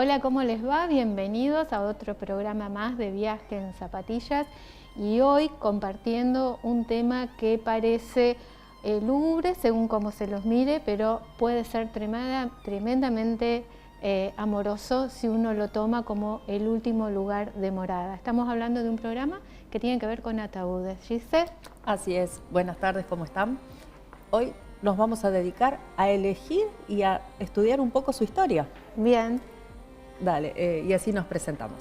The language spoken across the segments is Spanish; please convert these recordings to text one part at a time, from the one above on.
Hola, ¿cómo les va? Bienvenidos a otro programa más de Viaje en Zapatillas y hoy compartiendo un tema que parece lúgubre según cómo se los mire, pero puede ser tremendamente amoroso si uno lo toma como el último lugar de morada. Estamos hablando de un programa que tiene que ver con ataúdes. ¿Gise? Así es. Buenas tardes, ¿cómo están? Hoy nos vamos a dedicar a elegir y a estudiar un poco su historia. Bien. Dale, y así nos presentamos.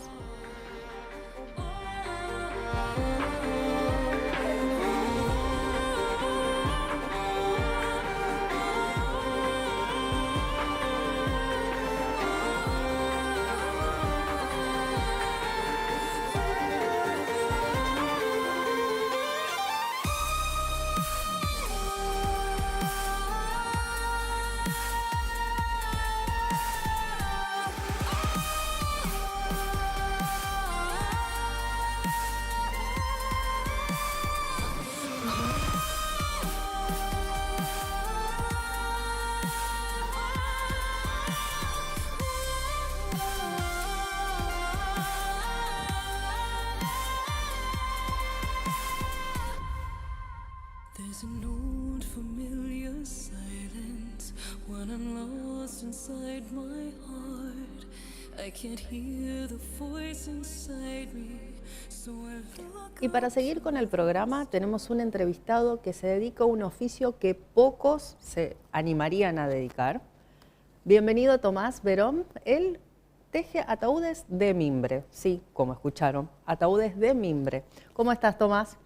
There's an old familiar silence when I'm lost inside my heart. I can't hear the voice inside me, so I look. Y para seguir con el programa tenemos un entrevistado que se dedica a un oficio que pocos se animarían a dedicar. Bienvenido Tomás Verón. Él teje ataúdes de mimbre. Sí, como escucharon, ataúdes de mimbre. ¿Cómo estás, Tomás?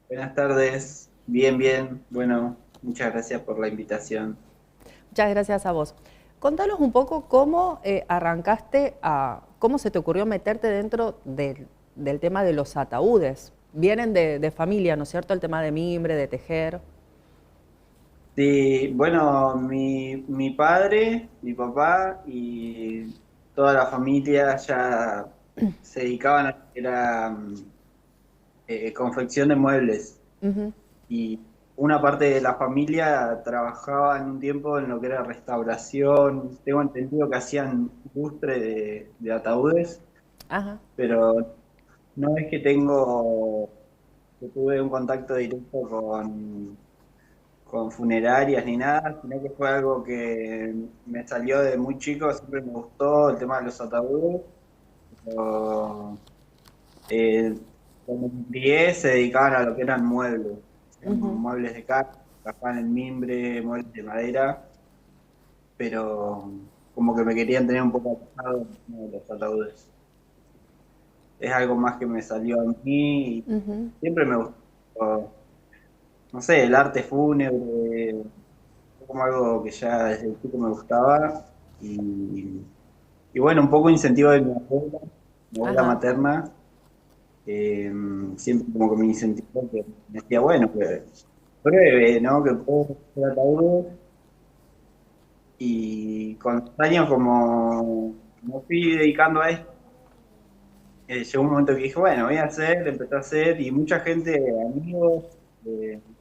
Buenas tardes, bien. Bueno, muchas gracias por la invitación. Muchas gracias a vos. Contanos un poco cómo arrancaste cómo se te ocurrió meterte dentro del tema de los ataúdes. Vienen de familia, ¿no es cierto? El tema de mimbre, de tejer. Sí, bueno, mi padre, mi papá y toda la familia ya se dedicaban a lo que era confección de muebles. Ujú. Y una parte de la familia trabajaba en un tiempo en lo que era restauración. Tengo entendido que hacían lustre de ataúdes, Ajá. pero no es que tuve un contacto directo con funerarias ni nada, sino que fue algo que me salió de muy chico, siempre me gustó el tema de los ataúdes. Pero, cuando me crié se dedicaban a lo que eran muebles, Ujú. muebles de carne, trabajaban en mimbre, muebles de madera, pero como que me querían tener un poco alejado de los ataúdes. Es algo más que me salió a mí y Ujú. siempre me gustó, no sé, el arte fúnebre, como algo que ya desde chico me gustaba y, y bueno, un poco incentivo de mi abuela Ajá. materna, siempre como que me incentivó, que me decía, bueno, que pruebe, ¿no? Que puedo hacer ataúdes y con los años como me fui dedicando a esto, llegó un momento que dije, bueno, voy a hacer, empecé a hacer y mucha gente, amigos,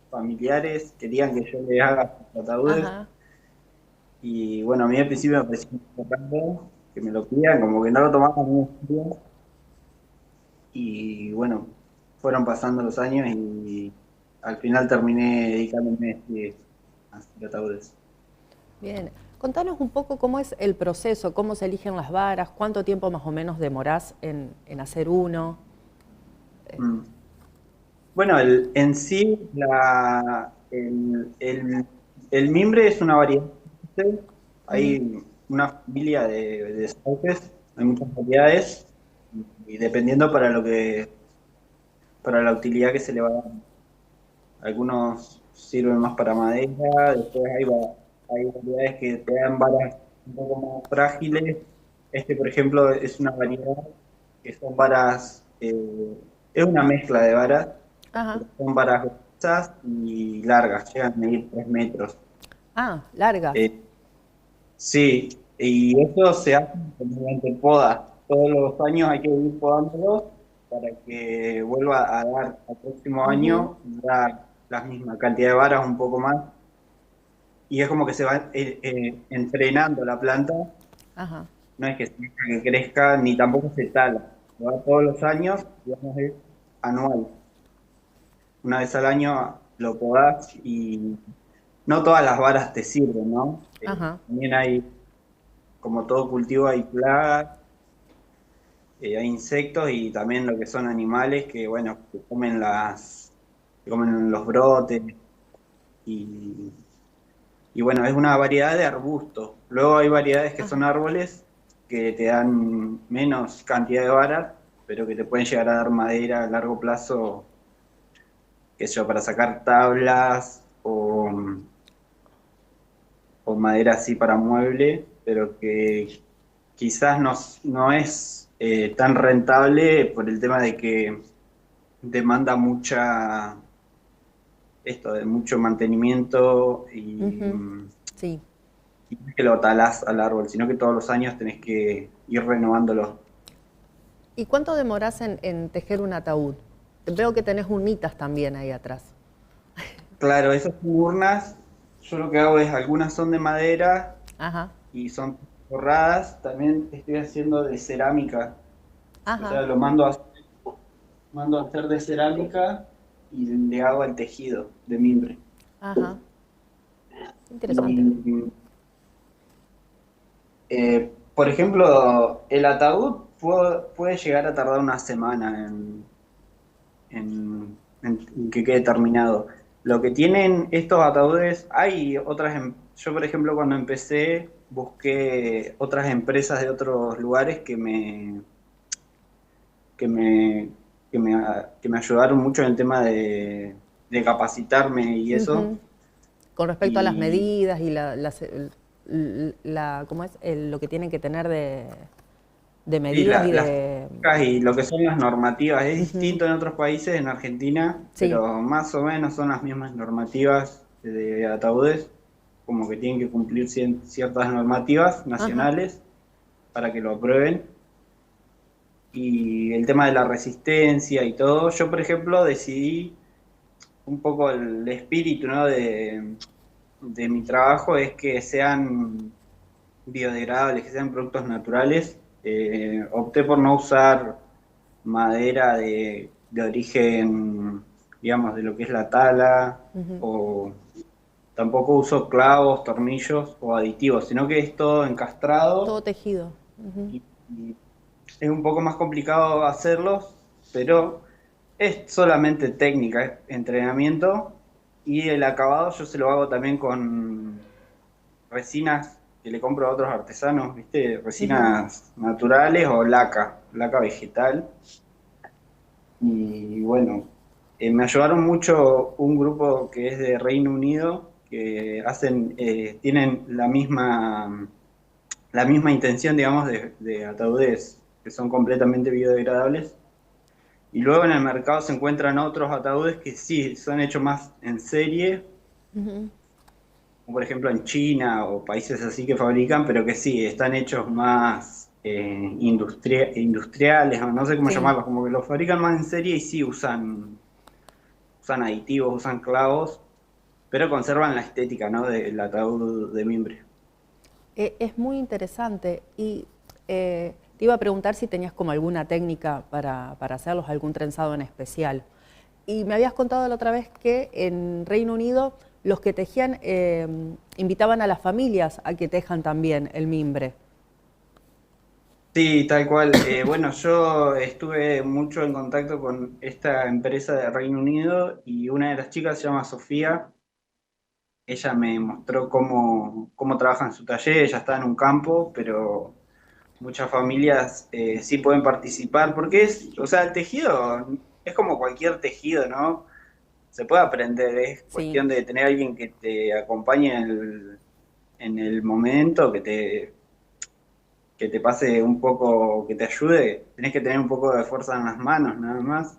familiares, querían que yo le haga sus ataúdes. Ajá. Y bueno, a mí al principio me pareció un poco raro que me lo pidan, como que no lo tomaban muy en serio. Y bueno, fueron pasando los años y al final terminé dedicándome a hacer ataúdes. Bien. Contanos un poco cómo es el proceso, cómo se eligen las varas, cuánto tiempo más o menos demorás en hacer uno. Mm. Bueno, en sí, el mimbre es una variedad. Ujú. Hay una familia de sauces, hay muchas variedades, y dependiendo para la utilidad que se le va a dar. Algunos sirven más para madera, después hay variedades que te dan varas un poco más frágiles. Este, por ejemplo, es una variedad que son varas, es una mezcla de varas, Ajá. pero son varas gruesas y largas, llegan a medir 3 metros. Ah, largas. Eh, sí, y eso se hace mediante podas. Todos los años hay que ir podándolos para que vuelva a dar al próximo Ujú. año, dar la misma cantidad de varas, un poco más. Y es como que se va entrenando la planta Ajá. no es que se deja que crezca, ni tampoco se tala. Lo da todos los años, digamos, es anual. Una vez al año lo podás y no todas las varas te sirven, ¿no? Ajá. También hay, como todo cultivo, hay plagas, hay insectos y también lo que son animales que, bueno, que comen los brotes y, y bueno, es una variedad de arbustos. Luego hay variedades que son Ajá. árboles que te dan menos cantidad de varas, pero que te pueden llegar a dar madera a largo plazo, qué sé yo, para sacar tablas o madera así para mueble, pero que quizás no es tan rentable por el tema de que demanda de mucho mantenimiento Ujú. Sí. y no es que lo talás al árbol, sino que todos los años tenés que ir renovándolo. ¿Y cuánto demorás en tejer un ataúd? Veo que tenés urnitas también ahí atrás. Claro, esas urnas, yo lo que hago es, algunas son de madera Ajá. y son forradas, también estoy haciendo de cerámica, o sea, Ajá. lo mando a hacer de cerámica y le hago el tejido de mimbre. Ajá. Interesante. Y, por ejemplo, el ataúd puede llegar a tardar una semana en que quede terminado. Lo que tienen estos ataúdes, yo por ejemplo cuando empecé busqué otras empresas de otros lugares que me, que me ayudaron mucho en el tema de capacitarme y eso. Ujú. Con respecto a las Y, medidas y ¿cómo es? Lo que tienen que tener de y medidas y las de... técnicas y lo que son las normativas es Ujú. distinto en otros países, en Argentina, Sí. pero más o menos son las mismas normativas de ataúdes, como que tienen que cumplir ciertas normativas Ajá. nacionales para que lo aprueben. Y el tema de la resistencia y todo, yo por ejemplo decidí un poco el espíritu, ¿no? de mi trabajo es que sean biodegradables, que sean productos naturales. Opté por no usar madera de origen, digamos, de lo que es la tala, Ujú. o tampoco uso clavos, tornillos o aditivos, sino que es todo Todo encastrado tejido. Ujú. y es un poco más complicado hacerlos, pero es solamente técnica, es entrenamiento y el acabado yo se lo hago también con resinas que le compro a otros artesanos, ¿viste? Ujú. Resinas naturales o laca vegetal. Y bueno, me ayudaron mucho un grupo que es de Reino Unido, que tienen la misma intención, digamos, de ataúdes que son completamente biodegradables. Y luego en el mercado se encuentran otros ataúdes que sí, son hechos más en serie, Ujú. como por ejemplo en China o países así que fabrican, pero que sí, están hechos más industriales, o no sé cómo Sí. llamarlos, como que los fabrican más en serie y sí usan aditivos, usan clavos, pero conservan la estética, ¿no? Del ataúd de mimbre. Es muy interesante y te iba a preguntar si tenías como alguna técnica para hacerlos, algún trenzado en especial. Y me habías contado la otra vez que en Reino Unido los que tejían invitaban a las familias a que tejan también el mimbre. Sí, tal cual. Bueno, yo estuve mucho en contacto con esta empresa de Reino Unido y una de las chicas se llama Sofía. Ella me mostró cómo trabaja en su taller. Ella está en un campo, pero muchas familias sí pueden participar porque o sea, el tejido es como cualquier tejido, ¿no? Se puede aprender, es Sí. cuestión de tener a alguien que te acompañe en el momento, que te pase un poco, que te ayude. Tenés que tener un poco de fuerza en las manos, nada más,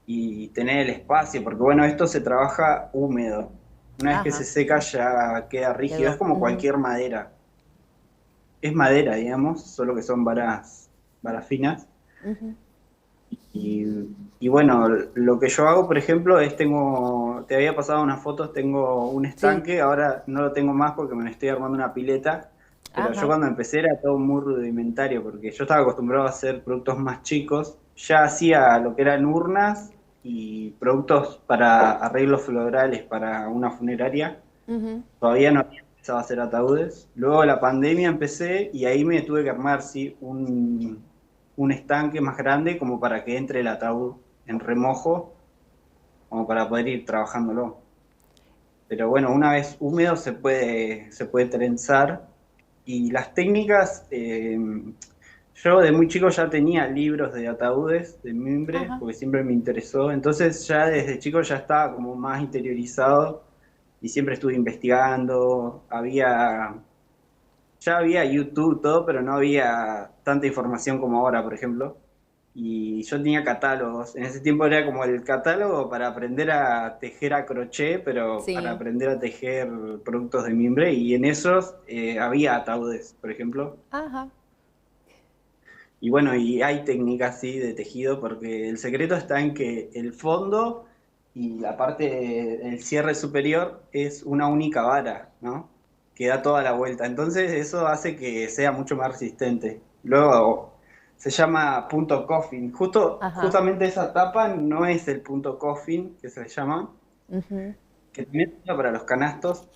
y tener el espacio, porque bueno, esto se trabaja húmedo. Una vez que se Ajá. seca ya queda rígido, es Quedó. como Ujú. cualquier madera. Es madera, digamos, solo que son varas finas. Ujú. Y, y bueno, lo que yo hago, por ejemplo, es te había pasado unas fotos, tengo un Sí. estanque, ahora no lo tengo más porque me estoy armando una pileta, pero yo Ajá. cuando empecé era todo muy rudimentario, porque yo estaba acostumbrado a hacer productos más chicos. Ya hacía lo que eran urnas y productos para arreglos florales para una funeraria. Ujú. Todavía no había empezado a hacer ataúdes. Luego de la pandemia empecé y ahí me tuve que armar, sí, un estanque más grande como para que entre el ataúd en remojo, como para poder ir trabajándolo. Pero bueno, una vez húmedo se puede trenzar. Y las técnicas, yo de muy chico ya tenía libros de ataúdes, de mimbre, Ajá. porque siempre me interesó. Entonces ya desde chico ya estaba como más interiorizado y siempre estuve investigando. Ya había YouTube, todo, pero no había tanta información como ahora, por ejemplo. Y yo tenía catálogos. En ese tiempo era como el catálogo para aprender a tejer a crochet, pero para Sí. aprender a tejer productos de mimbre. Y en esos había ataúdes, por ejemplo. Ajá. Y bueno, y hay técnicas así de tejido, porque el secreto está en que el fondo y la parte del cierre superior es una única vara, ¿no? Que da toda la vuelta. Entonces eso hace que sea mucho más resistente. Luego se llama punto coffin. Ajá. Justamente esa tapa no es el punto coffin que se le llama, Ujú. que también se usa para los canastos.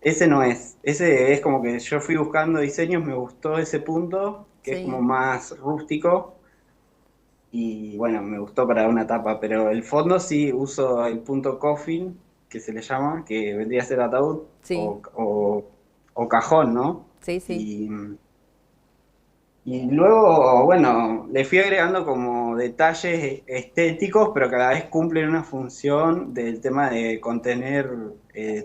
Ese no es. Ese es como que yo fui buscando diseños, me gustó ese punto, que es como Sí. más rústico y bueno, me gustó para una tapa, pero el fondo sí uso el punto coffin, que se le llama, que vendría a ser ataúd Sí. o cajón, ¿no? Sí, sí. Y, y luego, bueno, le fui agregando como detalles estéticos, pero que a la vez cumplen una función del tema de contener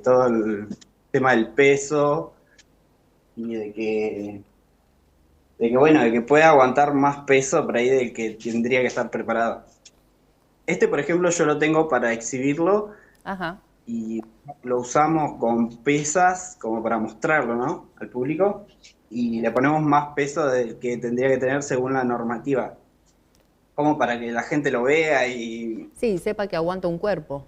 todo el tema del peso y bueno, de que pueda aguantar más peso por ahí del que tendría que estar preparado. Este, por ejemplo, yo lo tengo para exhibirlo Ajá. y lo usamos con pesas como para mostrarlo, ¿no? Al público y le ponemos más peso del que tendría que tener según la normativa, como para que la gente lo vea y Sí, sepa que aguanta un cuerpo.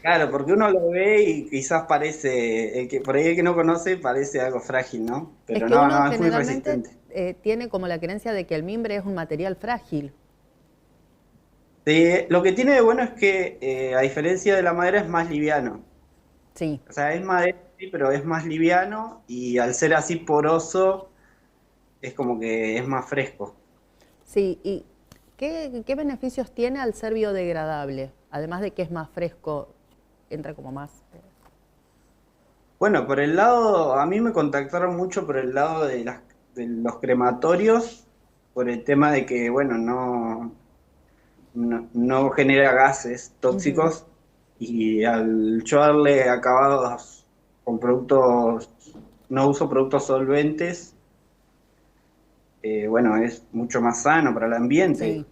claro, porque uno lo ve y quizás parece, el que por ahí el que no conoce parece algo frágil, ¿no? Es Pero que no, uno no, es muy generalmente resistente. tiene como la creencia de que el mimbre es un material frágil. Lo que tiene de bueno es que, a diferencia de la madera, es más liviano. Sí. O sea, es madera, sí, pero es más liviano y al ser así poroso, es como que es más fresco. Sí. ¿Y qué beneficios tiene al ser biodegradable? Además de que es más fresco, entra como más. Bueno, por el lado, a mí me contactaron mucho por el lado de los crematorios, por el tema de que, bueno, no genera gases Ujú. tóxicos y al yo darle acabados con productos, no uso productos solventes, bueno, es mucho más sano para el ambiente. Sí.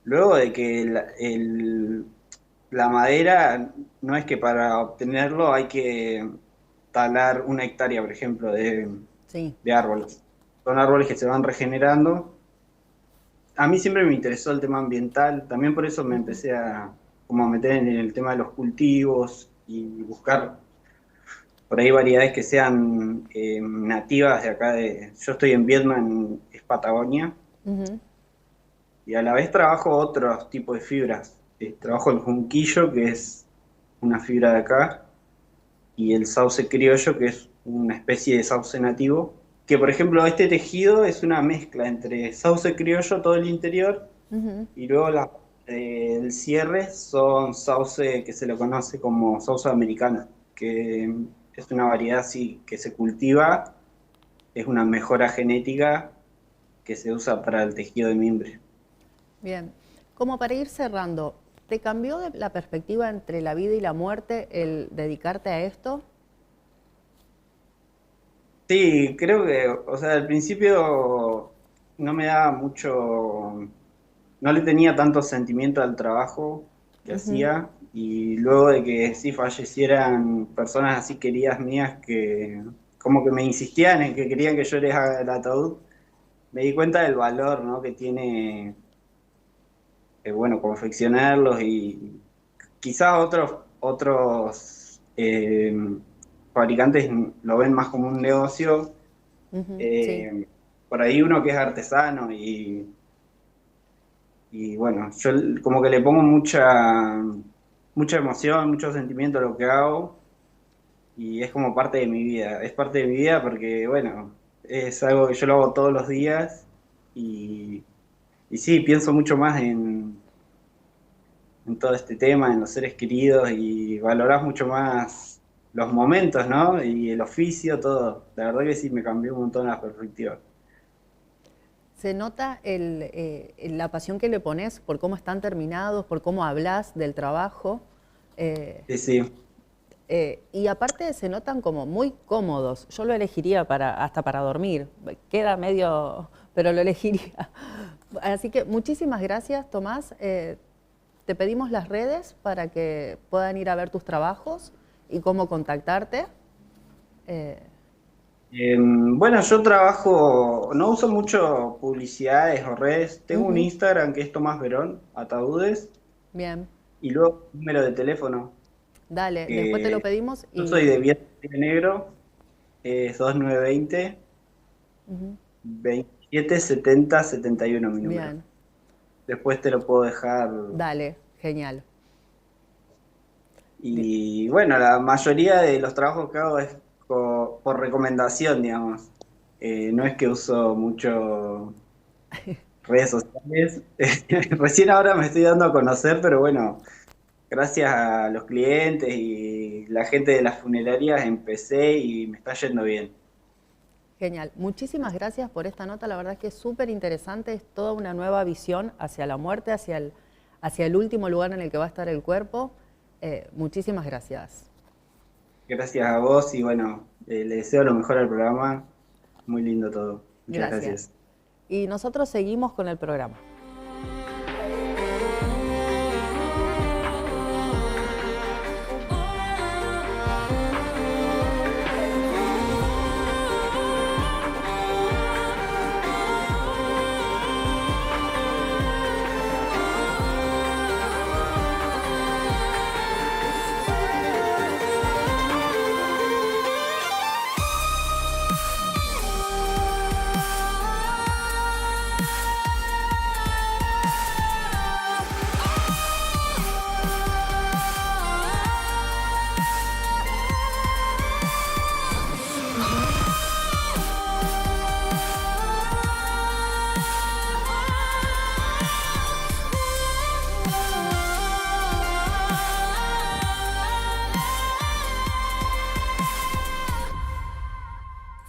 Luego de que la madera, no es que para obtenerlo hay que talar 1 hectárea, por ejemplo, Sí. de árboles. Son árboles que se van regenerando. A mí siempre me interesó el tema ambiental, también por eso me Ujú. empecé como a meter en el tema de los cultivos y buscar por ahí variedades que sean nativas de acá yo estoy en Vietnam, es Patagonia, Ujú. y a la vez trabajo otros tipos de fibras. Trabajo el junquillo, que es una fibra de acá, y el sauce criollo, que es una especie de sauce nativo, que por ejemplo este tejido es una mezcla entre sauce criollo, todo el interior, Ujú. y luego el cierre son sauce que se lo conoce como sauce americana, que es una variedad así que se cultiva, es una mejora genética que se usa para el tejido de mimbre. Bien. Como para ir cerrando, ¿te cambió la perspectiva entre la vida y la muerte el dedicarte a esto? Sí, creo que, o sea, al principio no me daba mucho, no le tenía tanto sentimiento al trabajo que Ujú. hacía y luego de que sí fallecieran personas así queridas mías que como que me insistían en que querían que yo les haga el ataúd, me di cuenta del valor, ¿no? Que tiene, bueno, confeccionarlos y quizás otros fabricantes lo ven más como un negocio Ujú, Eh, por ahí uno que es artesano y bueno, yo como que le pongo mucha emoción, mucho sentimiento a lo que hago y es como parte de mi vida. Es parte de mi vida porque, bueno, es algo que yo lo hago todos los días y, y sí, pienso mucho más en todo este tema, en los seres queridos y valorás mucho más los momentos, ¿no? Y el oficio, todo. La verdad que sí, me cambió un montón la perspectiva. Se nota la pasión que le pones por cómo están terminados, por cómo hablas del trabajo. eh, Sí, sí. y aparte se notan como muy cómodos. Yo lo elegiría hasta para dormir. Queda medio, pero lo elegiría. Así que muchísimas gracias, Tomás. Te pedimos las redes para que puedan ir a ver tus trabajos y cómo contactarte. Eh, Bueno, yo trabajo, no uso mucho publicidades o redes. Tengo un Ujú, Instagram que es Tomás Verón, Ataúdes, bien, y luego un número de teléfono, dale, después te lo que pedimos yo soy de y... Viernes Negro, es 2920 Ujú, 27 70 71 mi número. bien, Después te lo puedo dejar. dale, genial. Bien. Y bueno, la mayoría de los trabajos que hago es por recomendación, digamos. No es que uso mucho redes sociales. Recién ahora me estoy dando a conocer, pero bueno, gracias a los clientes y la gente de las funerarias empecé y me está yendo bien. Genial. Muchísimas gracias por esta nota. La verdad es que es súper interesante. Es toda una nueva visión hacia la muerte, hacia el último lugar en el que va a estar el cuerpo. Muchísimas gracias. Gracias a vos y bueno, le deseo lo mejor al programa. Muy lindo todo. Muchas Gracias. gracias. Y nosotros seguimos con el programa.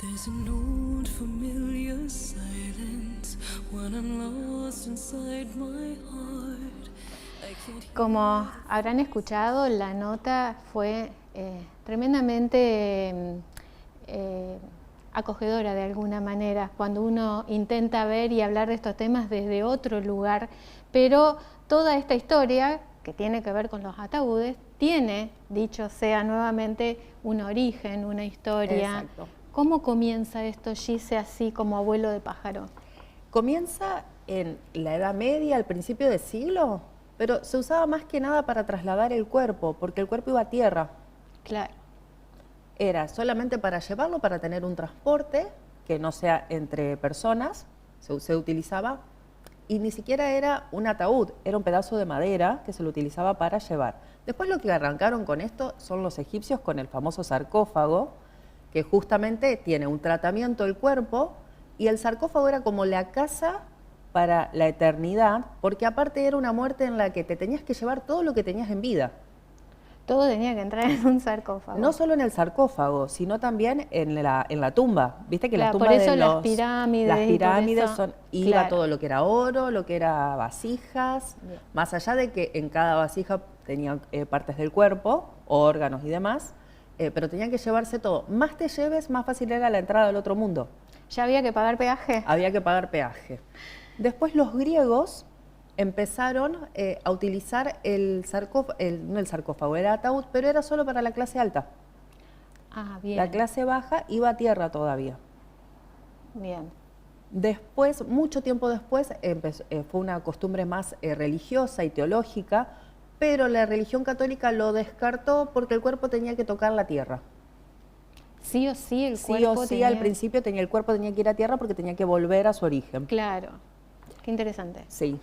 There's an old familiar silence when I'm lost inside my heart. I can't hear. Como habrán escuchado, la nota fue tremendamente acogedora de alguna manera, cuando uno intenta ver y hablar de estos temas desde otro lugar, pero toda esta historia que tiene que ver con los ataúdes tiene, dicho sea nuevamente, un origen, una historia. Exacto. ¿Cómo comienza esto, Gise, así como abuelo de pájaro? Comienza en la Edad Media, al principio del siglo, pero se usaba más que nada para trasladar el cuerpo, porque el cuerpo iba a tierra. Claro. Era solamente para llevarlo, para tener un transporte que no sea entre personas, se utilizaba, y ni siquiera era un ataúd, era un pedazo de madera que se lo utilizaba para llevar. Después lo que arrancaron con esto son los egipcios con el famoso sarcófago, que justamente tiene un tratamiento del cuerpo, y el sarcófago era como la casa para la eternidad, porque aparte era una muerte en la que te tenías que llevar todo lo que tenías en vida. Todo tenía que entrar en un sarcófago. No solo en el sarcófago, sino también en la tumba. Viste que Claro, las tumbas por eso de las pirámides las y por pirámides eso, iba claro. todo lo que era oro, lo que era vasijas, Bien. más allá de que en cada vasija tenían partes del cuerpo, órganos y demás, pero tenían que llevarse todo. Más te lleves, más fácil era la entrada al otro mundo. ¿Ya había que pagar peaje? Había que pagar peaje. Después los griegos empezaron a utilizar no el sarcófago, era ataúd, pero era solo para la clase alta. Ah, bien. La clase baja iba a tierra todavía. Bien. Después, mucho tiempo después, fue una costumbre más religiosa y teológica, pero la religión católica lo descartó porque el cuerpo tenía que tocar la tierra. Sí o sí el Sí cuerpo o sí, al principio el cuerpo tenía que ir a tierra porque tenía que volver a su origen. Claro, qué interesante. Sí.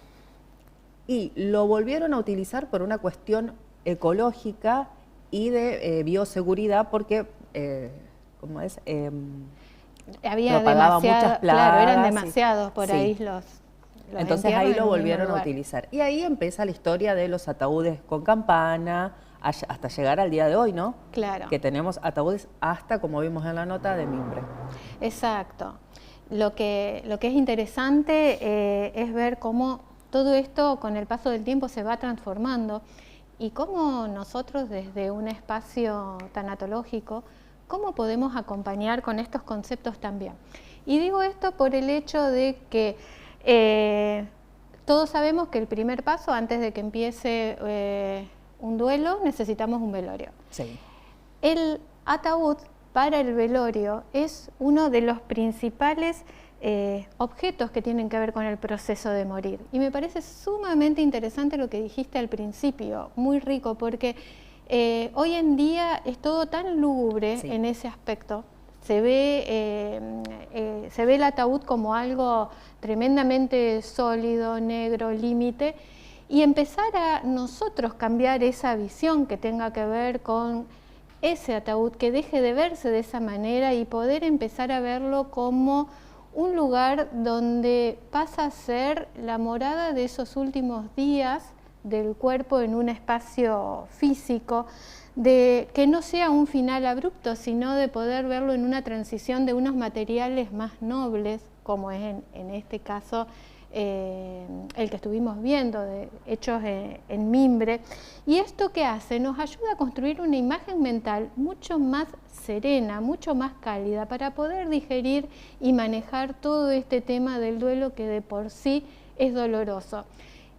Y lo volvieron a utilizar por una cuestión ecológica y de bioseguridad porque, ¿cómo es? Había Propagaba muchas claro, eran plagas, demasiados por sí. ahí los Entonces entierros ahí en lo un mismo volvieron a lugar. utilizar. Y ahí empieza la historia de los ataúdes con campana, hasta llegar al día de hoy, ¿no? Claro. Que tenemos ataúdes hasta, como vimos en la nota, de mimbre. Exacto. Lo que es interesante es ver cómo todo esto con el paso del tiempo se va transformando y cómo nosotros desde un espacio tanatológico, cómo podemos acompañar con estos conceptos también. Y digo esto por el hecho de que todos sabemos que el primer paso antes de que empiece un duelo necesitamos un velorio. Sí. El ataúd para el velorio es uno de los principales objetos que tienen que ver con el proceso de morir. Y me parece sumamente interesante lo que dijiste al principio, muy rico, porque hoy en día es todo tan lúgubre Sí. en ese aspecto. Se ve el ataúd como algo tremendamente sólido, negro, límite, y empezar a nosotros cambiar esa visión que tenga que ver con ese ataúd, que deje de verse de esa manera y poder empezar a verlo como un lugar donde pasa a ser la morada de esos últimos días del cuerpo en un espacio físico, de que no sea un final abrupto, sino de poder verlo en una transición de unos materiales más nobles, como es en este caso el que estuvimos viendo, hechos en mimbre. Y esto que hace nos ayuda a construir una imagen mental mucho más serena, mucho más cálida, para poder digerir y manejar todo este tema del duelo que de por sí es doloroso.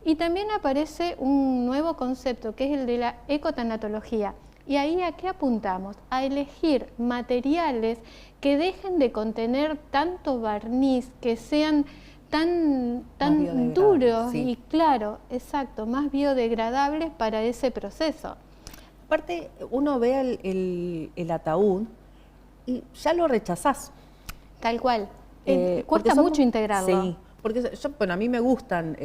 Y también aparece un nuevo concepto que es el de la ecotanatología. ¿Y ahí a qué apuntamos? A elegir materiales que dejen de contener tanto barniz, que sean tan duros, sí. y claro, exacto, más biodegradables para ese proceso. Aparte, uno ve el ataúd y ya lo rechazás. Tal cual. Porque Cuesta mucho integrarlo. Sí, porque bueno, a mí me gustan,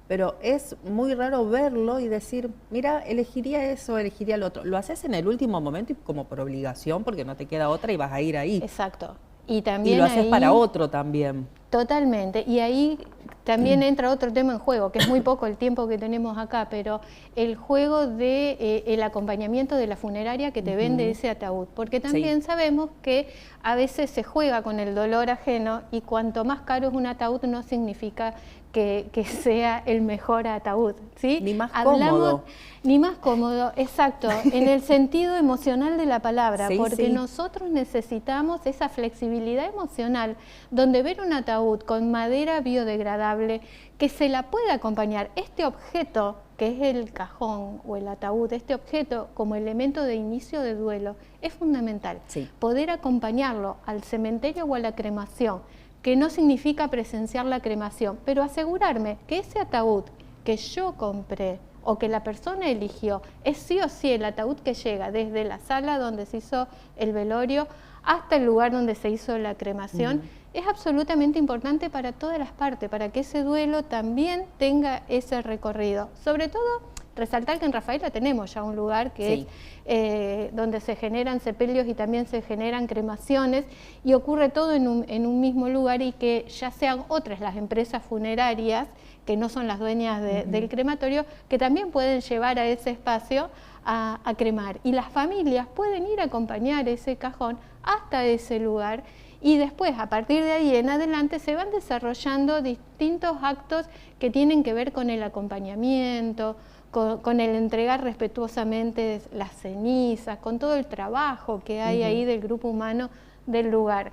pero es muy raro verlo y decir, mira, elegiría eso, elegiría lo otro. Lo haces en el último momento y como por obligación, porque no te queda otra y vas a ir ahí. Exacto. Y también lo haces ahí, para otro también. Totalmente. Y ahí también entra otro tema en juego, que es muy poco el tiempo que tenemos acá, pero el juego de el acompañamiento de la funeraria que te vende ese ataúd. Porque también sabemos que a veces se juega con el dolor ajeno y cuanto más caro es un ataúd no significa que sea el mejor ataúd, ¿sí? Ni más cómodo. Ni más cómodo, exacto, en el sentido emocional de la palabra, porque nosotros necesitamos esa flexibilidad emocional, donde ver un ataúd con madera biodegradable, que se la pueda acompañar, este objeto, que es el cajón o el ataúd, este objeto como elemento de inicio de duelo, es fundamental. Poder acompañarlo al cementerio o a la cremación, que no significa presenciar la cremación, pero asegurarme que ese ataúd que yo compré o que la persona eligió es sí o sí el ataúd que llega desde la sala donde se hizo el velorio hasta el lugar donde se hizo la cremación, es absolutamente importante para todas las partes, para que ese duelo también tenga ese recorrido. Sobre todo, resaltar que en Rafaela tenemos ya un lugar que es donde se generan sepelios y también se generan cremaciones, y ocurre todo en un mismo lugar, y que ya sean otras las empresas funerarias, que no son las dueñas del crematorio, que también pueden llevar a ese espacio a cremar. Y las familias pueden ir a acompañar ese cajón hasta ese lugar, y después, a partir de ahí en adelante, se van desarrollando distintos actos que tienen que ver con el acompañamiento, con el entregar respetuosamente las cenizas, con todo el trabajo que hay ahí del grupo humano del lugar.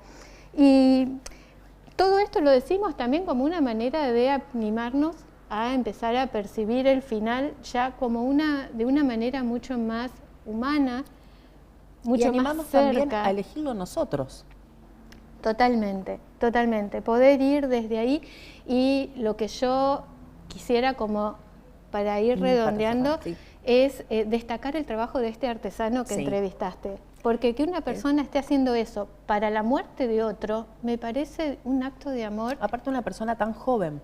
Y todo esto lo decimos también como una manera de animarnos a empezar a percibir el final ya como de una manera mucho más humana, mucho y animarnos más cerca. También a elegirlo nosotros. Totalmente, totalmente. Poder ir desde ahí, y lo que yo quisiera, como para ir redondeando, es destacar el trabajo de este artesano que entrevistaste. Porque que una persona esté haciendo eso para la muerte de otro, me parece un acto de amor. Aparte una persona tan joven.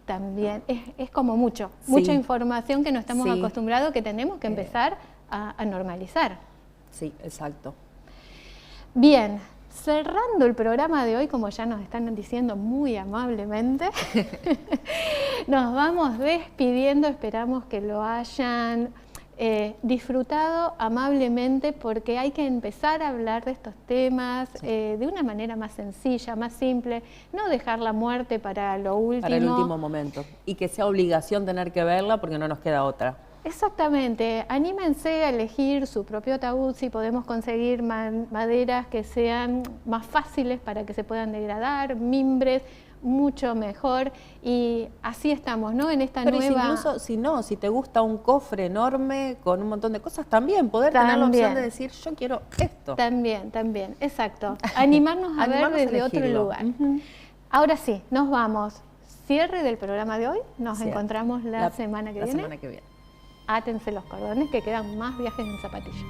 También, es como mucha Sí. información que no estamos Sí. acostumbrados, que tenemos que empezar a normalizar. Sí, exacto. Bien, cerrando el programa de hoy, como ya nos están diciendo muy amablemente, nos vamos despidiendo, esperamos que lo hayan disfrutado amablemente, porque hay que empezar a hablar de estos temas de una manera más sencilla, más simple, no dejar la muerte para lo último. Para el último momento. Y que sea obligación tener que verla porque no nos queda otra. Exactamente, anímense a elegir su propio ataúd, si podemos conseguir maderas que sean más fáciles para que se puedan degradar, mimbres, mucho mejor, y así estamos, ¿no? En esta Pero nueva... incluso si te gusta un cofre enorme con un montón de cosas, también poder tener la opción de decir, yo quiero esto. También, exacto. Animarnos a ver desde otro lugar. Ahora sí, nos vamos. Cierre del programa de hoy, nos encontramos la semana que viene. Semana que viene. Átense los cordones, que quedan más viajes en zapatillas.